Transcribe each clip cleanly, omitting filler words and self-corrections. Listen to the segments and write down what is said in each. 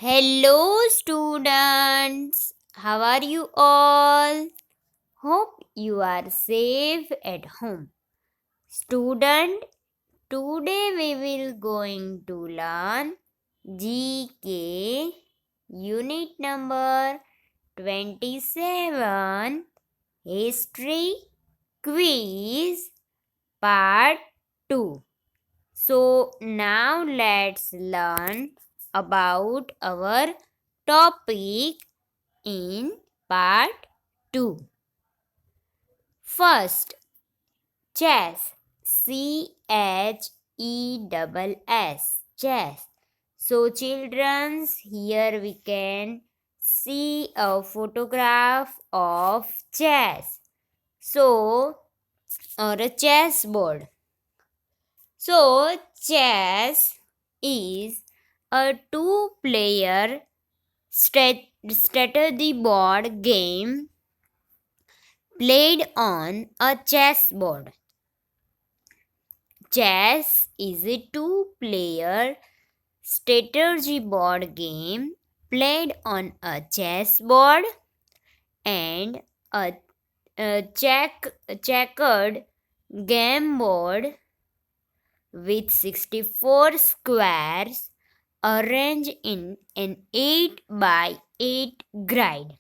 Hello, students. How are you all? Hope you are safe at home. Student, today we will going to learn GK unit number 27 History Quiz Part 2. So now let's learn about our topic in part 2. First, chess. CHESS. Chess. So, children, here we can see a photograph of chess. So, or a chessboard. So, chess is a two-player strategy board game played on a chessboard. Chess is a two-player strategy board game played on a chessboard and a checkered game board with 64 squares arranged in an 8 by 8 grid.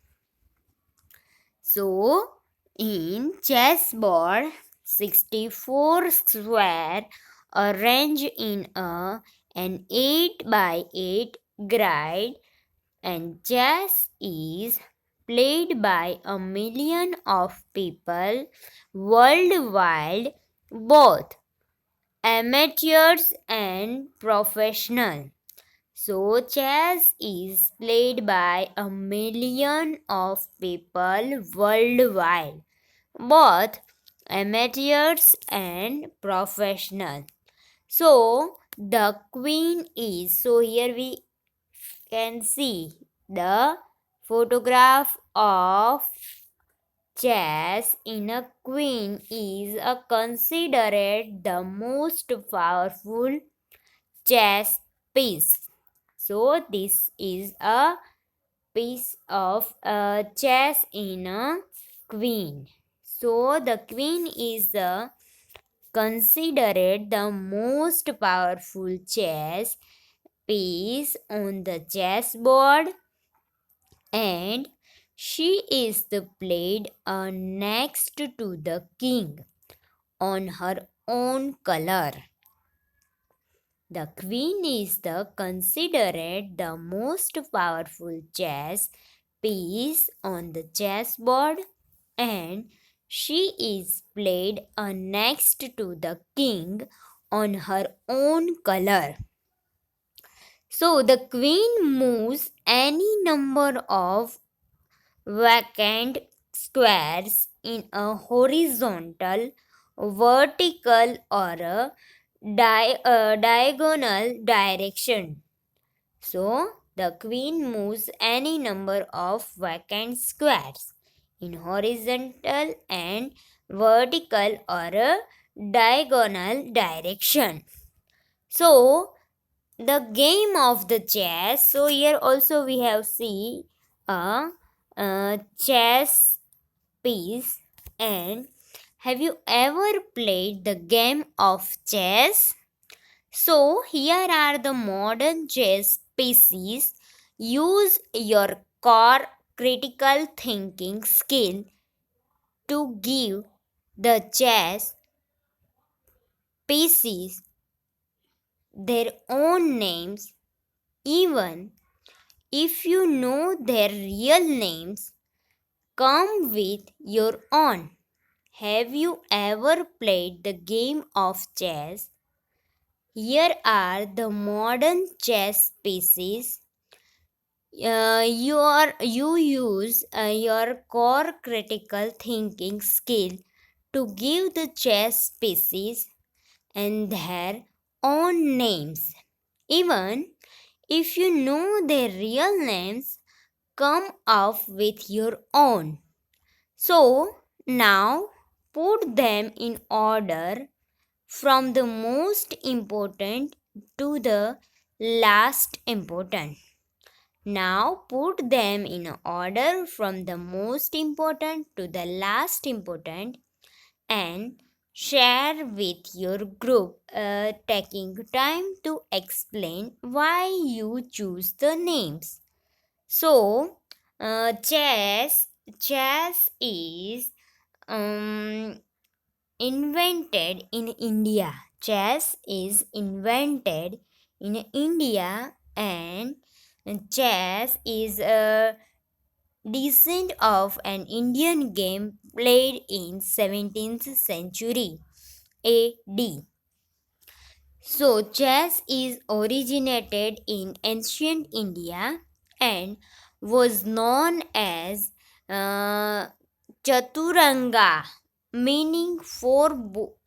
So, in chessboard, 64 square arranged in an 8 by 8 grid, and chess is played by a million of people worldwide, both amateurs and professional. So, chess is played by a million of people worldwide, both amateurs and professional. So, the queen is, so here we can see the photograph of chess in a queen is considered the most powerful chess piece. So this is a piece of chess in a queen. So the queen is considered the most powerful chess piece on the chessboard, and she is played next to the king on her own color. The queen is considered the most powerful chess piece on the chessboard, and she is played next to the king on her own color. So the queen moves any number of vacant squares in a horizontal, vertical, or a diagonal direction. So, the queen moves any number of vacant squares in horizontal and vertical or a diagonal direction. So, the game of the chess. So, here also we have see a chess piece. And have you ever played the game of chess? So, here are the modern chess pieces. Use your core critical thinking skill to give the chess pieces their own names, even if you know their real names. Come with your own. Have you ever played the game of chess? Here are the modern chess pieces. You use your core critical thinking skill to give the chess pieces and their own names. Even if you know their real names, come up with your own. So now put them in order from the most important to the last important. Now put them in order from the most important to the last important and share with your group, taking time to explain why you choose the names. So, chess is um, invented in India. Chess is invented in India, and chess is a descent of an Indian game played in 17th century AD. So, chess is originated in ancient India and was known as uh, Chaturanga, meaning four-bodied,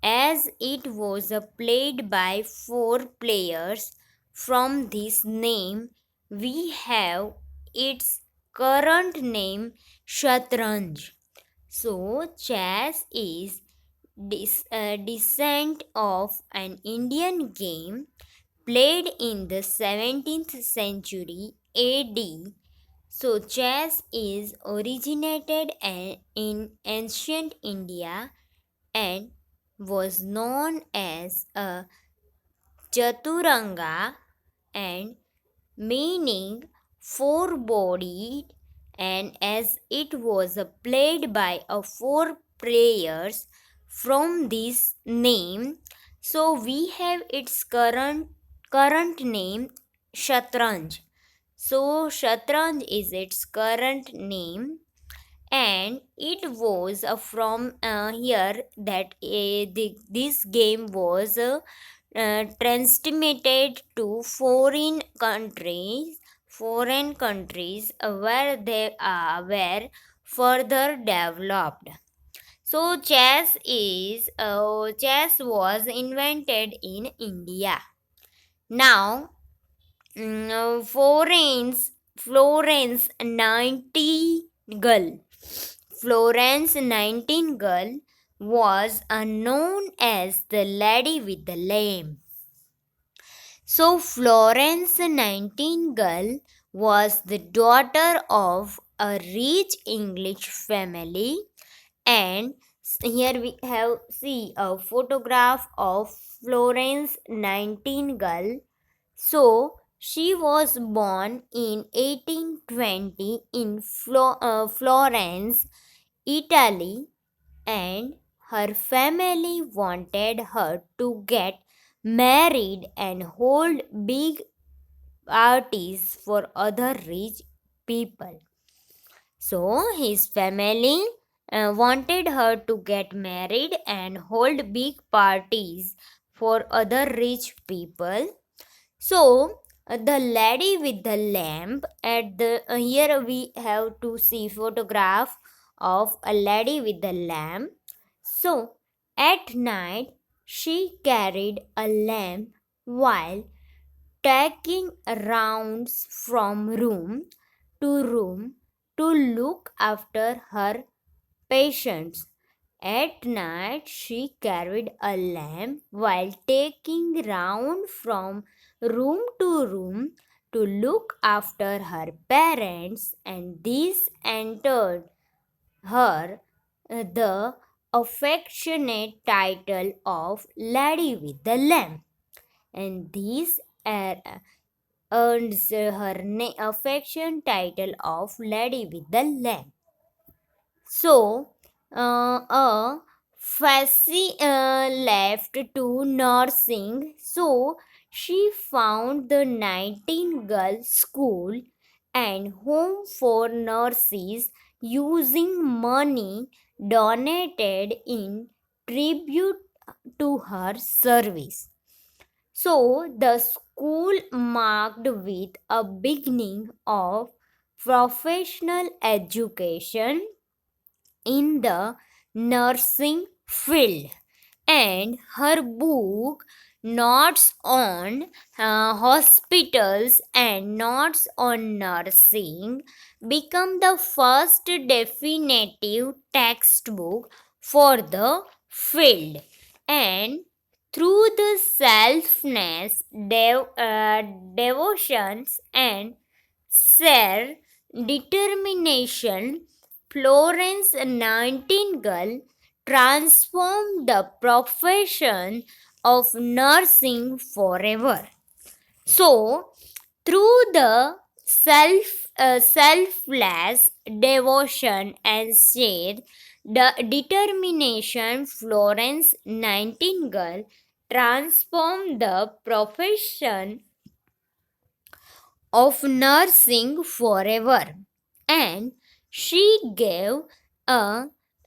as it was played by four players. From this name, we have its current name Shatranj. So, chess is descent of an Indian game played in the 17th century AD. So, chess is originated in ancient India and was known as a chaturanga and meaning four bodied, and as it was played by a four players from this name, so we have its current name Shatranj. So Shatranj is its current name, and it was from here that this game was transmitted to foreign countries where they were further developed. So chess was invented in India. Now, Florence Nightingale. Florence Nightingale was known as the Lady with the Lamp. So, Florence Nightingale was the daughter of a rich English family, and here we have see a photograph of Florence Nightingale. So, she was born in 1820 in Florence, Italy, and her family wanted her to get married and hold big parties for other rich people. So, his family wanted her to get married and hold big parties for other rich people. So, the lady with the lamp at the here we have to see photograph of a lady with the lamp. So, at night she carried a lamp while taking rounds from room to room to look after her patients. At night, she carried a lamp while taking round from room to room to look after her parents, and this entered her the affectionate title of Lady with the Lamp, and this earns her affection title of Lady with the Lamp. So, a Fassi left to nursing. So, she found the Nightingale School and home for nurses using money donated in tribute to her service. So, the school marked with a beginning of professional education in the nursing field, and her book Notes on Hospitals and Notes on Nursing became the first definitive textbook for the field. And through the selfless devotions and sheer determination, Florence Nightingale transformed the profession of nursing forever. So, through the selfless devotion and sheer determination, Florence Nightingale transformed the profession of nursing forever, and she gave a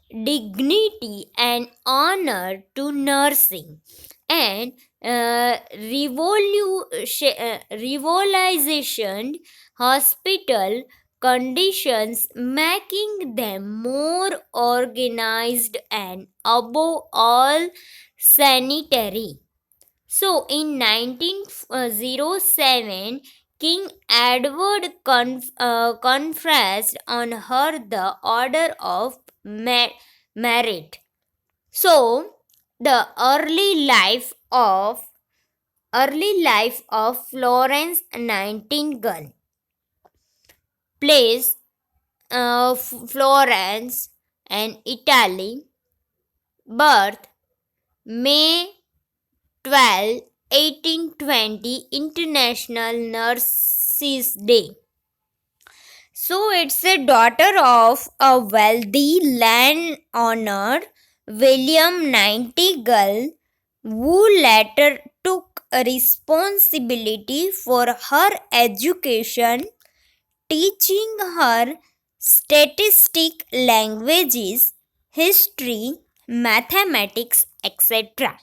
dignity and honor to nursing and revolutionization hospital conditions, making them more organized and above all sanitary. So in 1907, King Edward conferred on her the Order of Merit. So the early life of Florence Nightingale. Place Florence and Italy. Birth May 12, 1820, International Nurses Day. So it's a daughter of a wealthy landowner, William Nightingale, who later took responsibility for her education, teaching her statistic, languages, history, mathematics, etc.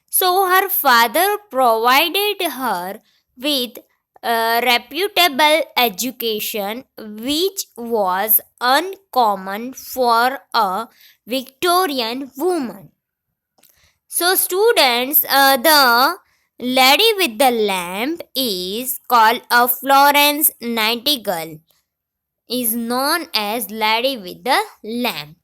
So her father provided her with a reputable education, which was uncommon for a Victorian woman. So, students, the lady with the lamp is called a Florence Nightingale, is known as lady with the lamp.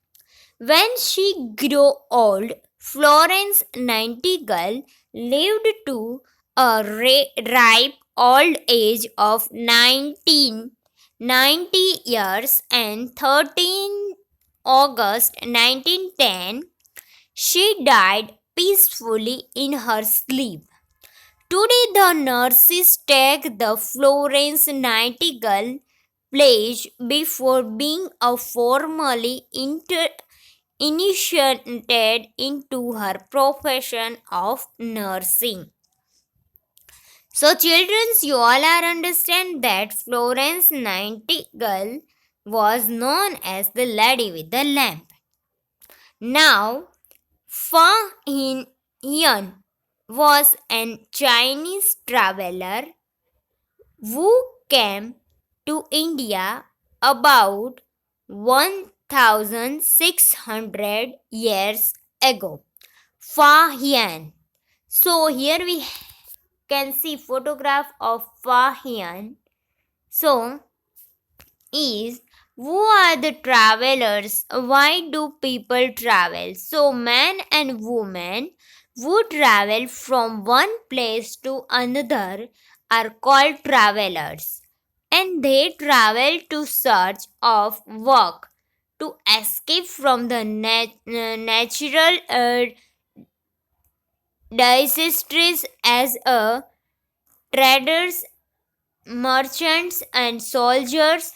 When she grew old, Florence Nightingale lived to a ripe old age of 1990 years, and 13 August 1910 she died peacefully in her sleep. Today, the nurses take the Florence Nightingale pledge before being formally initiated into her profession of nursing. So, children, you all are understand that Florence Nightingale was known as the lady with the lamp. Now, Fa Hian was a Chinese traveler who came to India about 1600 years ago. Fa Hian. So here we can see photograph of Fa Hian. So is who are the travelers? Why do people travel? So man and woman who travel from one place to another are called travelers, and they travel to search of work, to escape from the natural disasters as a traders, merchants and soldiers,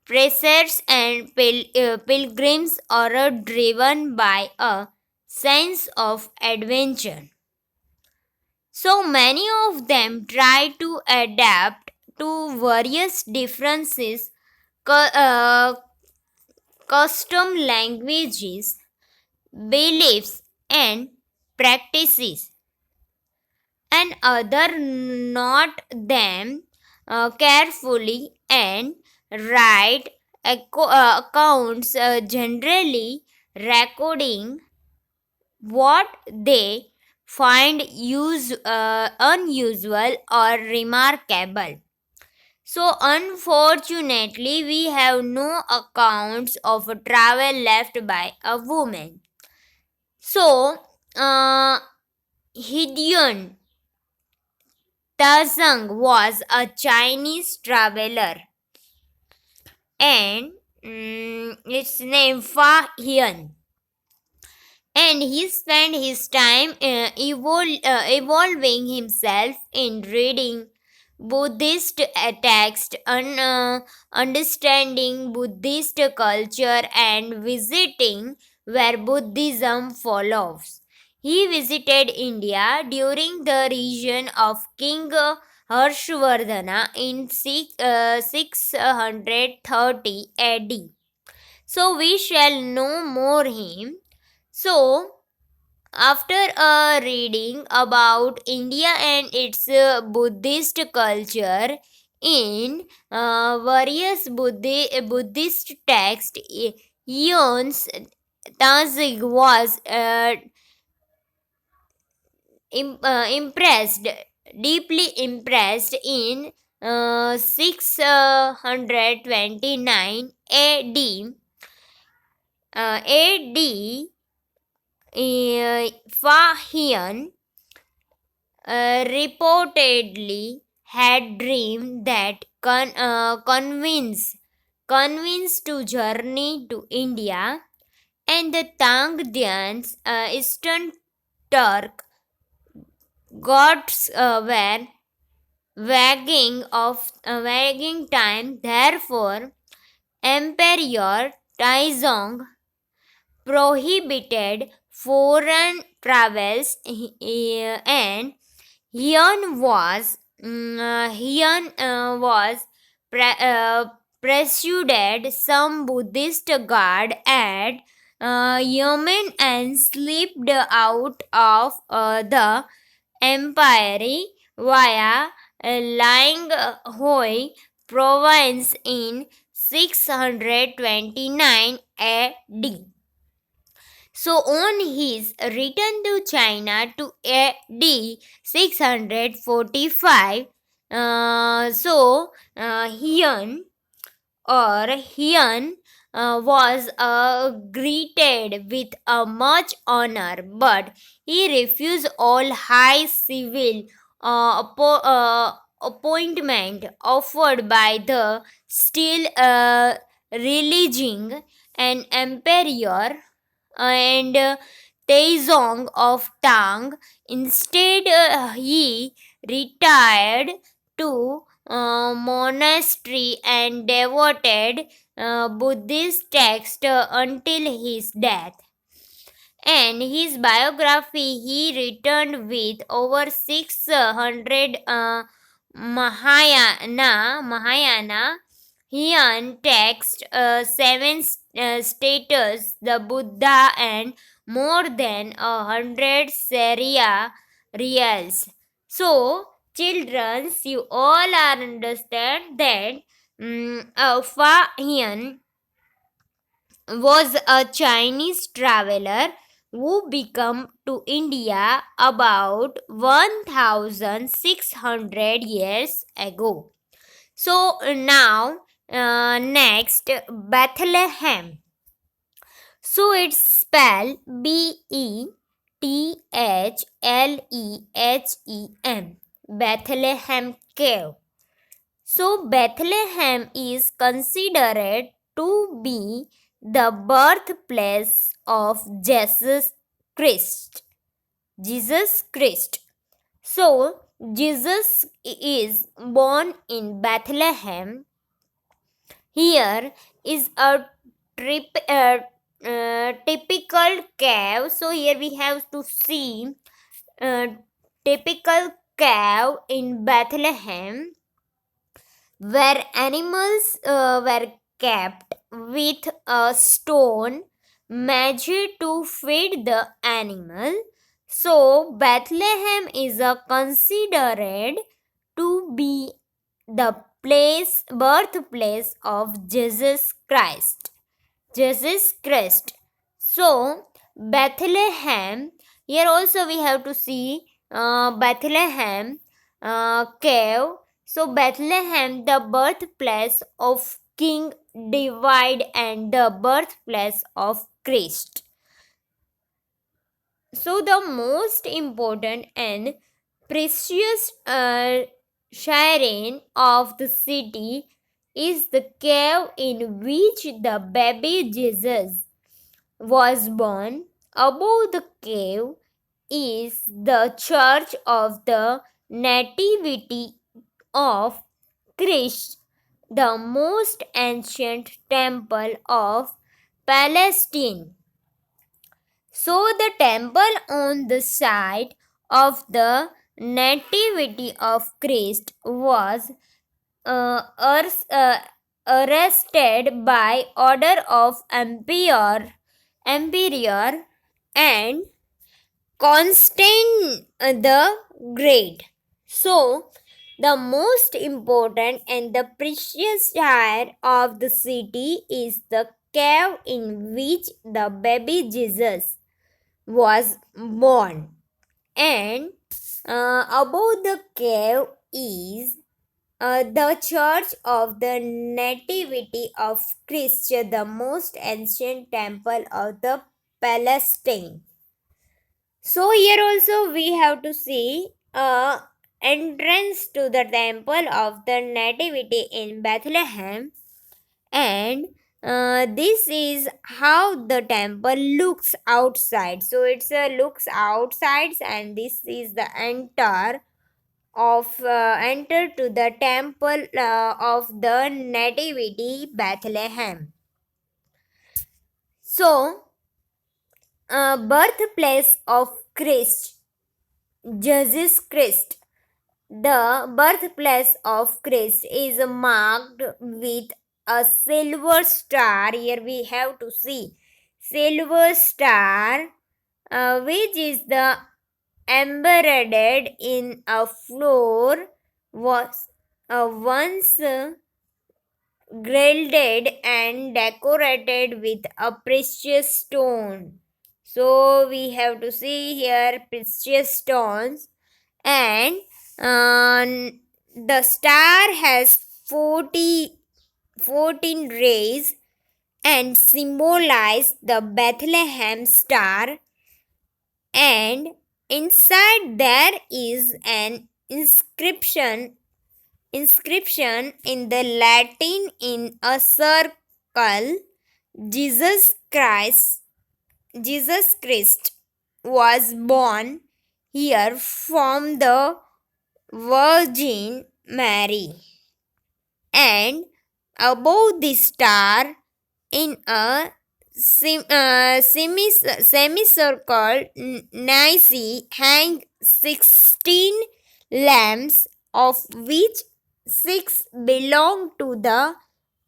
preachers and pilgrims are driven by a sense of adventure. So many of them try to adapt to various differences, custom languages, beliefs, and practices, and other not them carefully and write accounts, generally recording what they find unusual or remarkable. So, unfortunately, we have no accounts of a travel left by a woman. So, Hideon Tazang was a Chinese traveler, and its name Fa Hian, and he spent his time evolving himself in reading Buddhist texts, understanding Buddhist culture, and visiting where Buddhism follows. He visited India during the reign of King Harshvardhana in 630 AD. So we shall know more him. So after reading about India and its Buddhist culture in various Buddhist texts, Eons Tazig was impressed, deeply impressed in 629 AD. AD Fahian reportedly had dreamed that convinced to journey to India, and the Tangdians, Eastern Turk gods, were wagging time. Therefore, Emperor Taizong prohibited foreign travels, and Heian was pursued some Buddhist guard at Yemen and slipped out of the empire via Lang Hoi province in 629 AD. So, on his return to China to AD 645, Heian was greeted with much honor, but he refused all high civil appointment offered by the still religion and emperor and Taizong of Tang. Instead, he retired to monastery and devoted Buddhist text until his death. And his biography, he returned with over 600 Mahayana Heian text, seven status, the Buddha, and more than 100 Sharia reals. So, children, you all are understand that Fa Hian was a Chinese traveler who came to India about 1600 years ago. So now, next, Bethlehem. So it's spelled Bethlehem. Bethlehem Cave. So Bethlehem is considered to be the birthplace of Jesus Christ. Jesus Christ. So Jesus is born in Bethlehem. Here is a typical cave. So here we have to see typical cave in Bethlehem, where animals were kept with a stone measure to feed the animal. So Bethlehem is considered to be the birthplace of Jesus Christ. Jesus Christ. So Bethlehem. Here also we have to see Bethlehem cave. So Bethlehem, the birthplace of King David and the birthplace of Christ. So the most important and precious shrine of the city is the cave in which the baby Jesus was born. Above the cave is the church of the Nativity of Christ, the most ancient temple of Palestine. So the temple on the site of the Nativity of Christ was uh, ars- uh, arrested by order of Emperor and Constantine the Great. So, the most important and the precious shire of the city is the cave in which the baby Jesus was born. And above the cave is the Church of the Nativity of Christ, the most ancient temple of the Palestine. So here also we have to see a entrance to the temple of the Nativity in Bethlehem, and this is how the temple looks outside. So it's looks outside, and this is the enter to the temple of the Nativity Bethlehem. So birthplace of Christ, Jesus Christ. The birthplace of Christ is marked with a silver star. Here we have to see silver star, which is the embedded in a floor, was once gilded and decorated with a precious stone. So we have to see here precious stones, and the star has 14 rays and symbolize the Bethlehem star, and inside there is an inscription in the Latin in a circle. Jesus Christ Jesus Christ was born here from the Virgin Mary, and above the star in a semicircle nice hang 16 lamps, of which 6 belong to the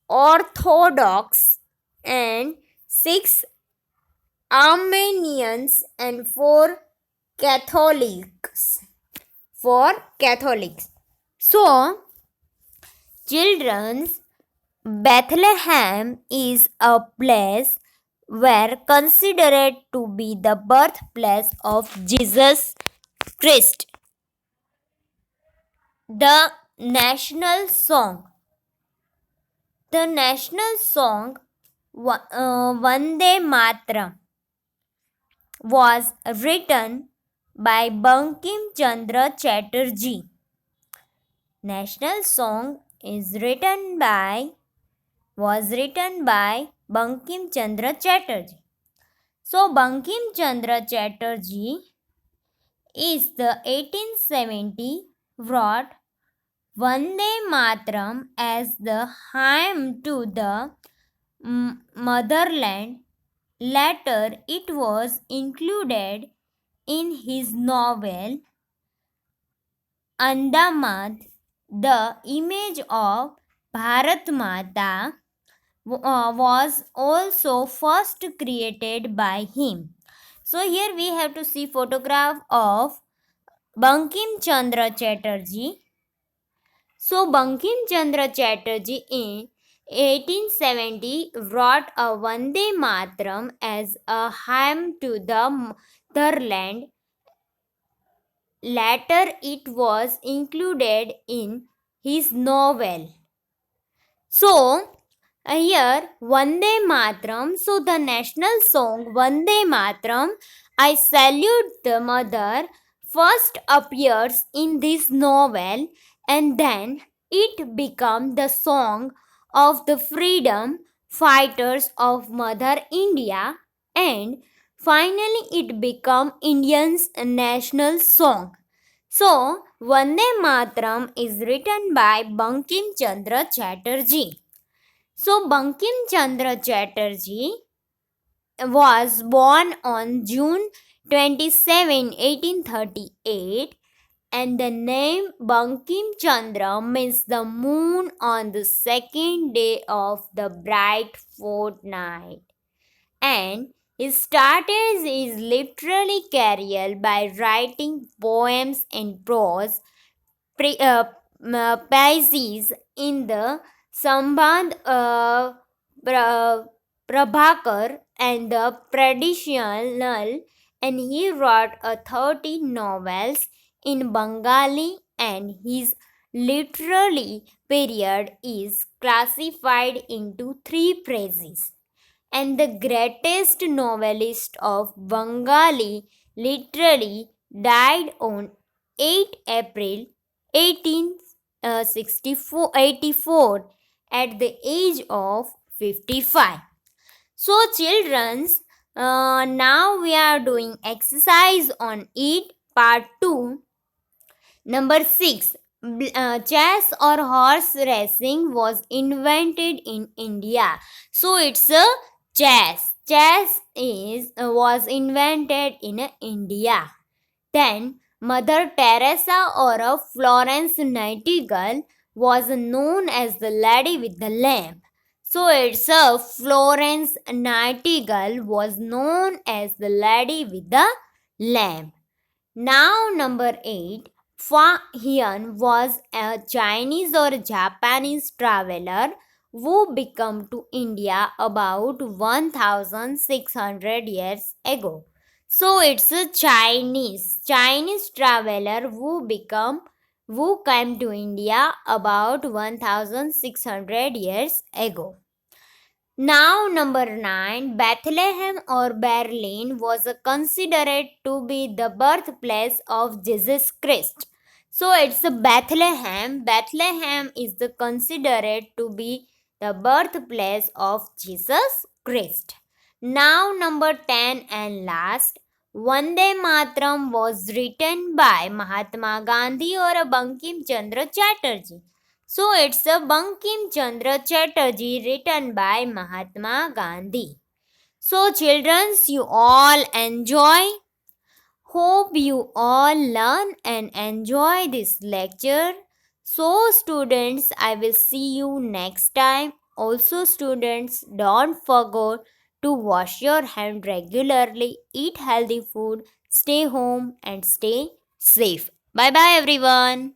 Orthodox and 6 Armenians and 4 Catholics. For Catholics. So, children's Bethlehem is a place where considered to be the birthplace of Jesus Christ. The national song. The national song Vande Mataram was written by Bankim Chandra Chatterjee. National song was written by Bankim Chandra Chatterjee. So Bankim Chandra Chatterjee is the 1870 wrote Vande Mataram as the hymn to the motherland. Later, it was included in his novel Andamad. The image of Bharat Mata was also first created by him. So here we have to see photograph of Bankim Chandra Chatterjee. So Bankim Chandra Chatterjee in 1870 wrote a Vande Mataram as a hymn to the motherland. Later it was included in his novel. So here Vande Mataram. So the national song Vande Mataram I Salute the Mother first appears in this novel, and then it becomes the song of the freedom fighters of Mother India, and finally it becomes Indians' national song. So, Vande Matram is written by Bankim Chandra Chatterjee. So, Bankim Chandra Chatterjee was born on June 27, 1838, and the name Bankim Chandra means the moon on the second day of the bright fortnight. And he started his literary career by writing poems and prose pieces in the Samband Prabhakar and the traditional, and he wrote 30 novels in Bengali, and his literary period is classified into three phases. And the greatest novelist of Bengali literary died on 8 April 1884 at the age of 55. So, children's, now we are doing exercise on it, part 2. Number 6. Chess or horse racing was invented in India. So it's a chess. Chess is was invented in India. Then Mother Teresa or a Florence Nightingale was known as the lady with the lamp. So it's a Florence Nightingale was known as the lady with the lamp. Now, number 8. Fa Hian was a Chinese or Japanese traveler who came to India about 1600 years ago. So it's a Chinese traveler who came to India about 1600 years ago. Now, number 9, Bethlehem or Berlin was considered to be the birthplace of Jesus Christ. So, it's a Bethlehem. Bethlehem is considered to be the birthplace of Jesus Christ. Now, number 10 and last, Vande Matram was written by Mahatma Gandhi or Bankim Chandra Chatterjee. So it's a Bankim Chandra Chatterjee written by Mahatma Gandhi. So children, you all enjoy. Hope you all learn and enjoy this lecture. So students, I will see you next time. Also students, don't forget to wash your hand regularly, eat healthy food, stay home and stay safe. Bye bye everyone.